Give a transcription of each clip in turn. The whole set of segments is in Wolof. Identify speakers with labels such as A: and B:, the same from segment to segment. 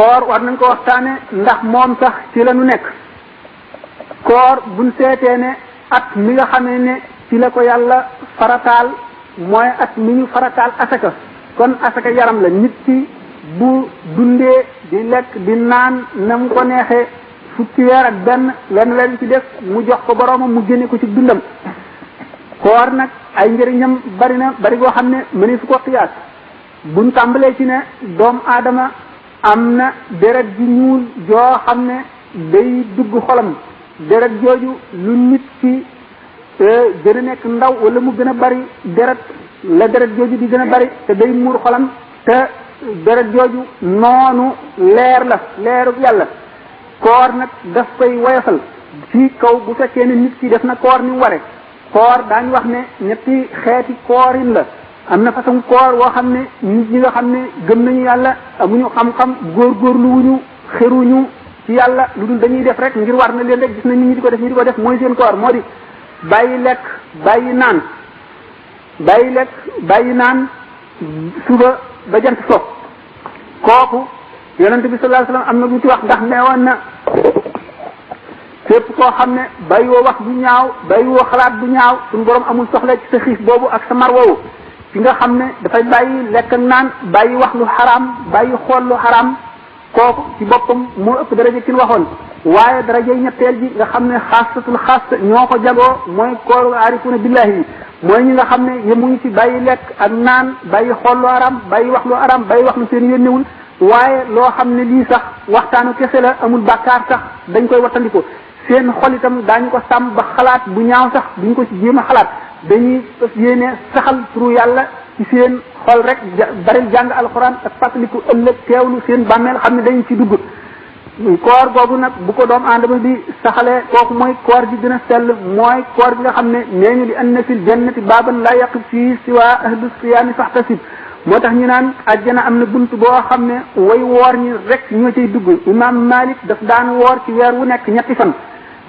A: koor war nañ ko waxtaane ndax moom sax ci la nu nekk. koor buñ seetee ne at mi nga xamee ne ci la ko yàlla farataal mooy at mi ñu farataal asaka kon asaka yaram la nit ki bu dundee di lekk di naan na mu ko neexee fukki weer ak benn lenn leen ci def mu jox ko boroomam mu génne ko ci dundam. koor nag ay njëriñam bari na bari goo xam ne mëni su ko xiyaas buñ tàmbalee ci ne doomu aadama am na deret ji ñuul joo xam ne day dugg xolam deret jooju lu nit ci gën a nekk ndaw wala mu gën a bari deret la deret jooju di gën a bari te day muur xolam te deret jooju noonu leer la leeru yàlla koor nag daf koy woyofal ci kaw bu fekkee ne nit ki def na koor ni mu ware koor daañu wax ne ñetti xeeti koorin la am na façon koor woo xam ne nit ñi nga xam ne gëm nañu yàlla amuñu xam-xam góorgóorlu wuñu xeruñu ci yàlla lu dul dañuy def rek ngir war na leen rek gis nañ ñi di ko def ñi di ko def mooy seen koor moo di bàyyi lekk bàyyi naan bàyyi lekk bàyyi naan suba ba jant so kooku yonente bi sallallahu alayhi wasallam am na lu ci wax ndax neewoon na képp koo xam ne bàyyiwoo wax bu ñaaw bàyyiwoo xalaat bu ñaaw suñu borom amul soxla ci sa xiif boobu ak sa mar woowu ci nga xam ne dafay bàyyi lekk ak naan bàyyi wax lu xaraam bàyyi xool lu xaraam kooku ci boppam moo ëpp daraja ki ñu waxoon waaye daraja ñetteel ji nga xam ne xaasatul xaas ñoo ko jagoo mooy kooru aarifuna billahi yi mooy ñi nga xam ne yemuñu ci bàyyi lekk ak naan bàyyi xool lu xaraam bàyyi wax lu xaraam bàyyi wax lu seen yónnewul waaye loo xam ne lii sax waxtaanu kese la amul bàkkaar sax dañ koy wattandiko seen xol itam daañu ko sàmm ba xalaat bu ñaaw sax duñ ko ci jéem a xalaat dañuy yéene saxal turu yàlla ci seen xol rek bari jàng alxuraan ak fàttaliku ëllëg teewlu seen bàmmeel xam ne dañ ci dugg koor googu nag bu ko doom aadama bi saxalee kooku mooy koor gi gën a sell mooy koor gi nga xam ne nee ñu di anna fil jannati baaban la yaqif fii siwa ahlu siyaami faxtasib moo tax ñu naan àjjana am na bunt boo xam ne way woor ñi rek ñoo cay dugg imam Malik daf daan woor ci weer wu nekk ñetti fan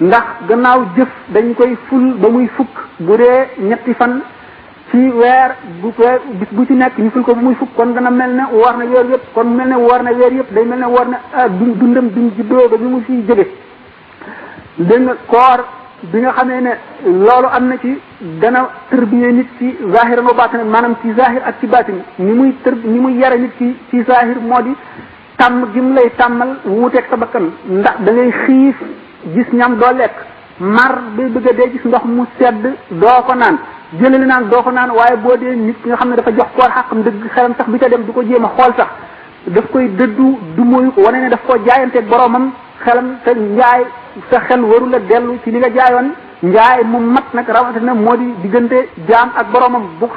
A: ndax gannaaw jëf dañ koy ful ba muy fukk bu dee ñetti fan ci weer bis bu ci nekk ñu ful ko ba muy fukk kon dana mel ne woor na weer yëpp kon mel ne woor na weer yëpp day mel ne woor na dundam bi mu juddoo ba bi mu fiy jóge dégg nga koor bi nga xamee ne loolu am na ci dana tërbiye nit ci zahiran wa baatin maanaam ci zahir ak ci baatin ni muy yare nit ki ci zahir moo di tàmm gi mu lay tàmmal wuuteeg sa bakkan ndax da ngay xiif gis ñam doo lekk mar bay bëgg a dee gis ndox mu sedd doo ko naan jëlali naan doo ko naan waaye boo dee nit ki nga xam ne dafa jox koor xàqam dëgg xelam sax bi ca dem du ko jéem a xool sax daf koy dëddu du moyu ko wane ne daf koo jaayanteeg boromam xelam te njaay sa xel waru la dellu ci li nga jaayoon njaay mu mat nag rawatina moo di diggante jaam ak boromam bu ko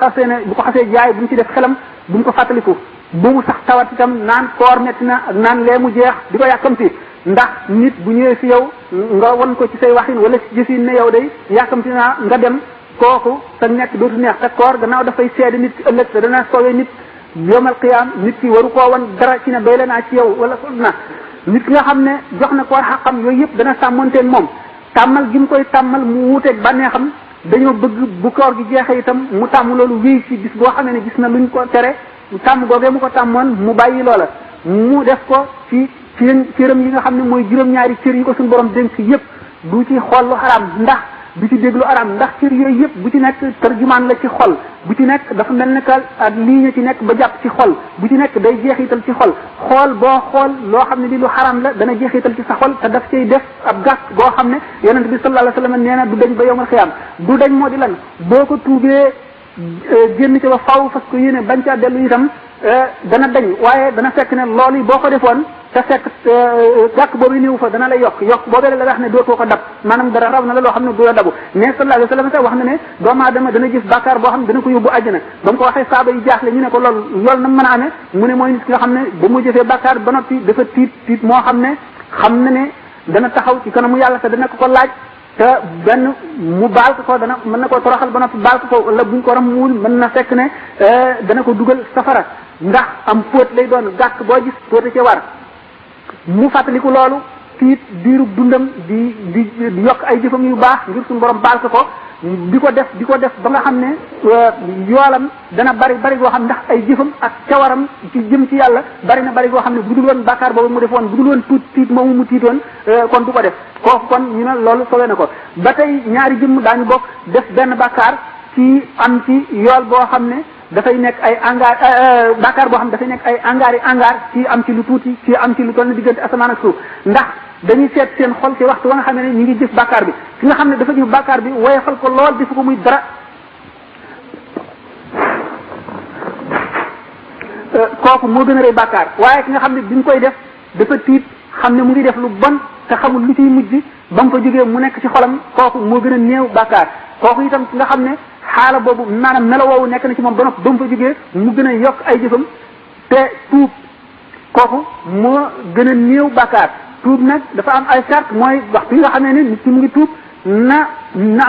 A: xasee jaay bu mu ci def xelam bu mu ko fàttaliku bu mu sax tawat itam naan koor metti na ak naan lee mu jeex di ko yàkkamti ndax nit bu ñëwee fi yow nga won ko ci say waxin wala ci jëfin ne yow day yàkkamti naa nga dem kooku sa nekk dootu neex te koor gannaaw dafay seede nit ki ëllëg te dana soowee nit yomal qiyaam nit ki waru koo wan dara ci ne doy la naa ci yow wala na nit ki nga xam ne jox na koor xaqam yooyu yëpp dana sàmmonteen moom tàmmal gi mu koy tàmmal mu wuuteeg bànneexam dañoo bëgg bu koor gi jeexee itam mu tàmm loolu wéy ci bis boo xamee ne gis na luñ ko tere tàmm googee mu ko tàmmoon mu bàyyi loola mu def ko ci cëram yi nga xam ne mooy juróom-ñaari cër yi ko suñu borom dénk yëpp du ci xool lu xaraam ndax du ci déglu araam ndax cër yooyu yëpp bu ci nekk tarjumaan la ci xol bu ci nekk dafa mel ne que ak lii ñu ci nekk ba jàpp ci xol bu ci nekk day jeexital ci xol xool boo xool loo xam ne li lu xaraam la dana jeexital ci sa xol te daf cay def ab gàkk boo xam ne yonent bi sallallahu alayhi wasallam nee na du dañ ba yowmal xiyaam du dañ moo di lan boo ko tuubee génn ci ba faw fas ko yéene bañ caa dellu itam dana dañ waaye dana fekk ne loolu boo ko defoon te fekk gàkk boobu néew fa dana lay yokk boobee la wax ne dootoo ko dab maanaam dara raw na la loo xam ne du la dabu mais sallallahu alayhi wasallam sax wax na ne doomu aadama dana jëf bàkkaar boo xam ne dana ko yóbbu àjjana ba mu ko waxee saaba yi jaaxle ñu ne ko loolu na mën a amee mu ne mooy nit ki nga xam ne ba mu jëfee bàkkaar ba noppi dafa tiit moo xam na ne dana taxaw ci kanamu yàlla te dana ko laaj te benn mu baal ko dana mën na koo toroxal ba noppi baal ko wala buñ ko rammuwul mën na fekk ne dana ko dugal safara ndax am fóot lay doon gàkk boo gis fóote ci war mu fàttaliku loolu tiit diirub dundam di yokk ay jëfam yu baax ngir suñu borom baal ko di ko def ba nga xam ne yoolam dana bari goo xam ndax ay jëfam ak cawaram ci jëm ci yàlla bari goo xam ne bu dul woon bàkkaar boobu mu defoon bu dul woon tiit moomu mu tiitoon kon du ko def kooku kon ñu ne loolu sowe na ko ba tey ñaari jëmm daañu bokk def benn bàkkaar ci am ci yool boo xam ne dafay nekk ay angaar bàkkaar boo xam ne dafay nekk ay angaar ci am ci lu tuuti ci am ci lu toll na diggante asamaan ak suuf ndax dañuy seet seen xol ci waxtu wa nga xam ne ñu ngi jëf bàkkaar bi ki nga xam ne dafa jëf bàkkaar bi woyofal ko lool defu ko muy dara kooku moo gën a rëy bàkkaar waaye ki nga xam ne bi mu koy def dafa tiit xam ne mu ngi def lu bon te xamul lu ciy mujj ba mu fa jógee mu nekk ci xolam kooku moo gën a néew bàkkaar kooku itam ki nga xam ne xaala boobu maanaam melo woowu nekk na ci moom ba nopp ba mu fa jógee mu gën a yokk ay jëfam te tuub kooku moo gën a néew bàkkaar tuub nag dafa am ay sart mooy waxtu yi nga xam ne nit ki mu ngi tuub na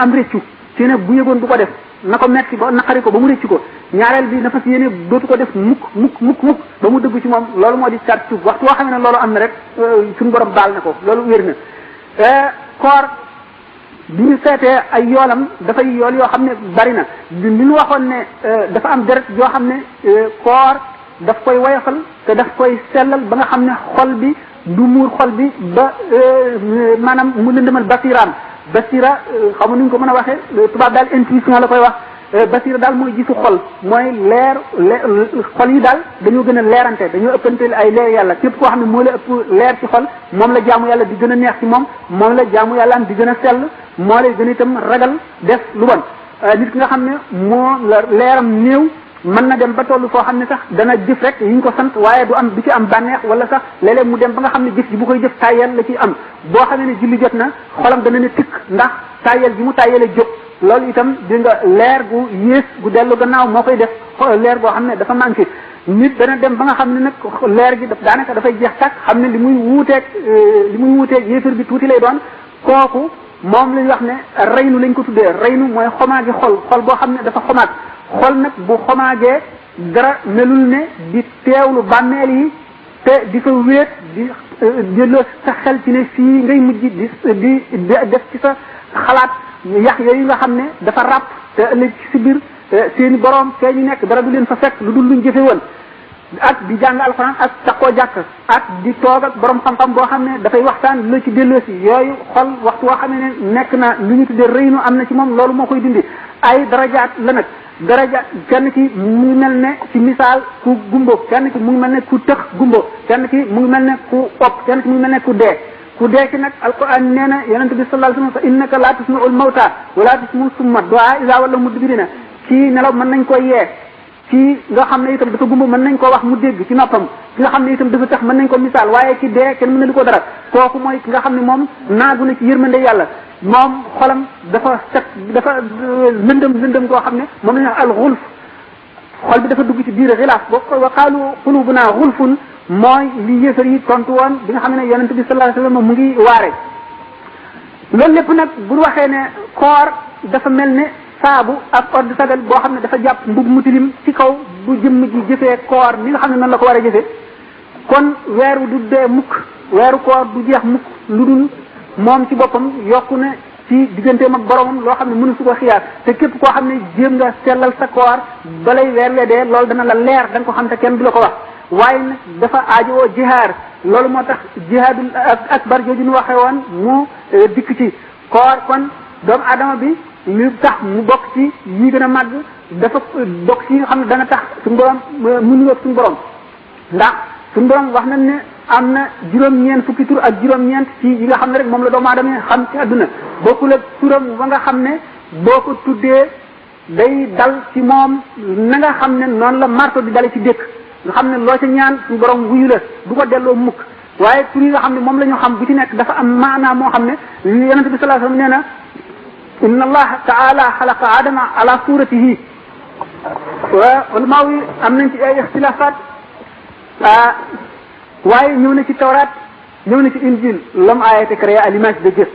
A: am rëccu ci ne bu yëgoon du ko def na ko metti ba naqari ko ba mu rëccu ko ñaareel bi na fas yéene dootu ko def mukk ba mu dëgg ci moom loolu moo di sart tuub waxtu woo xam ne loolu am na rek suñu borom baal na ko loolu wér na koor bi ñu seetee ay yoolam dafay yool yoo xam ne bari na li ñu waxoon ne dafa am deret yoo xam ne koor daf koy woyofal te daf koy sellal ba nga xam ne xol bi du muur xol bi ba maanaam mu lëndëmal basiraam basira xam nuñ ko mën a waxee tubaab daal intuition la koy wax basira daal mooy gisu xol mooy leer xol yi daal dañoo gën a leerante dañoo ëppante ay leer yàlla képp koo xam ne moo la ëpp leer ci xol moom la jaamu yàlla di gën a neex ci moom la jaamu yàlla am di gën a sell moo lay gën a itam ragal def lu bon nit ki nga xam ne moo la leeram néew mën na dem ba tollu foo xam ne sax dana jëf rek yi ñu ko sant waaye du ci am bànneex wala sax léeg-léeg mu dem ba nga xam ne jëf ji bu koy jëf tàyyel la ciy am boo xamee ne julli jot na xolam dana ne tikk ndax tàyyel gi mu tàyyele jóg loolu itam di nga leer gu yées gu dellu gannaaw moo koy def leer goo xam ne dafa manqué nit dana dem ba nga xam ne nag leer gi daanaka dafay jeex tàkk xam ne li muy wuuteeg yéefar bi tuuti lay doon kooku moom lañ wax ne reynu lañ ko tuddee reynu mooy xomaagi xol boo xam ne dafa xomaag xol nag bu xomaagee dara melul ne di teewlu bàmmeel yi te di fa wéet di delloo sa xel ci ne fii ngay mujj di def ci sa xalaat yax yooyu nga xam ne dafa ràpp te ëllëg ci si biir seeni boroom fee ñu nekk dara du leen fa fekk lu dul luñ jëfe woon ak di jàng alxuraan ak takkoo jàkk ak di toog ak borom xam-xam boo xam ne dafay waxtaan la ci delloo si yooyu xol waxtu woo xam ne nekk na lu ñu tuddee rëynu am na ci moom loolu moo koy dindi ay darajaat la nag daraja kenn ki mu ngi mel ne ci misaal ku gumbo kenn ki mu ngi mel ne ku tëx gumbo kenn ki mu ngi mel ne ku opp kenn ki mu ngi mel ne ku dee ci nag alquran nee na yonente bi sallallahu alayhi wasallam fa innaka la tusmi'ul mawta wala tusmi'u summa du'a iza walla mudbirina ci nelaw mën nañ ko yee ci nga xam ne itam dafa gumba mën nañ koo wax mu dégg ci noppam ki nga xam ne itam dafa tax mën nañ ko misaal waaye ci dee kenn mën na lu ko dara kooku mooy ki nga xam ne moom naagu na ci yërmande yàlla moom xolam dafa set dafa lëndëm koo xam ne moom la ñu wax al xulf xol bi dafa dugg ci biir xilaaf boo wa qaalu qulubuna xulfun mooy li yéefar yi tontu woon bi nga xam ne yonente bi sallallahu alayhi wasallam mu ngi waare loolu lépp nag bu waxee ne koor dafa mel ne saabu ak ordre sagal boo xam ne dafa jàpp mbub mu tilim ci kaw bu jëmm ji jëfee koor ni nga xam ne noonu la ko war a jëfee kon weeru du dee mukk weeru koor du jeex mukk lu dul moom ci boppam yokku na ci digganteem ak boromam loo xam ne mënu su ko xiyaar te képp koo xam ne jéem nga sellal sa koor balay weer wee dee loolu dana la leer da nga ko xam te kenn du la ko wax waaye nag dafa aajowoo jihaar loolu moo tax jihaadul akbar jooju ñu waxee woon mu dikk ci koor kon doomu adama bi li tax mu bokk ci yi gën a màgg dafa bokk ci yi nga xam ne dana tax suñu borom mu nuyoog suñu borom ndax suñu borom wax nañ ne am na juróom-ñeent fukki tur ak juróom-ñeent ci yi nga xam ne rek moom la doomu aadama xam ci àdduna bokkul ak turam ba nga xam ne boo ko tuddee day dal ci moom na nga xam ne noonu la marto di dale ci dëkk nga xam ne loo ca ñaan suñu borom wuyu la du ko delloo mukk waaye tur yi nga xam ne moom la ñu xam bu ci nekk dafa am maanaa moo xam ne yonente bi sallallahu alayhi wasallam nee na inna allaha taala xalaqa adama ala suratihi wa ulama yi am nañ ci ay ixtilafat waaye ñëw na ci tawraat ñëw na ci injil l'homme a été créé à l'image de Dieu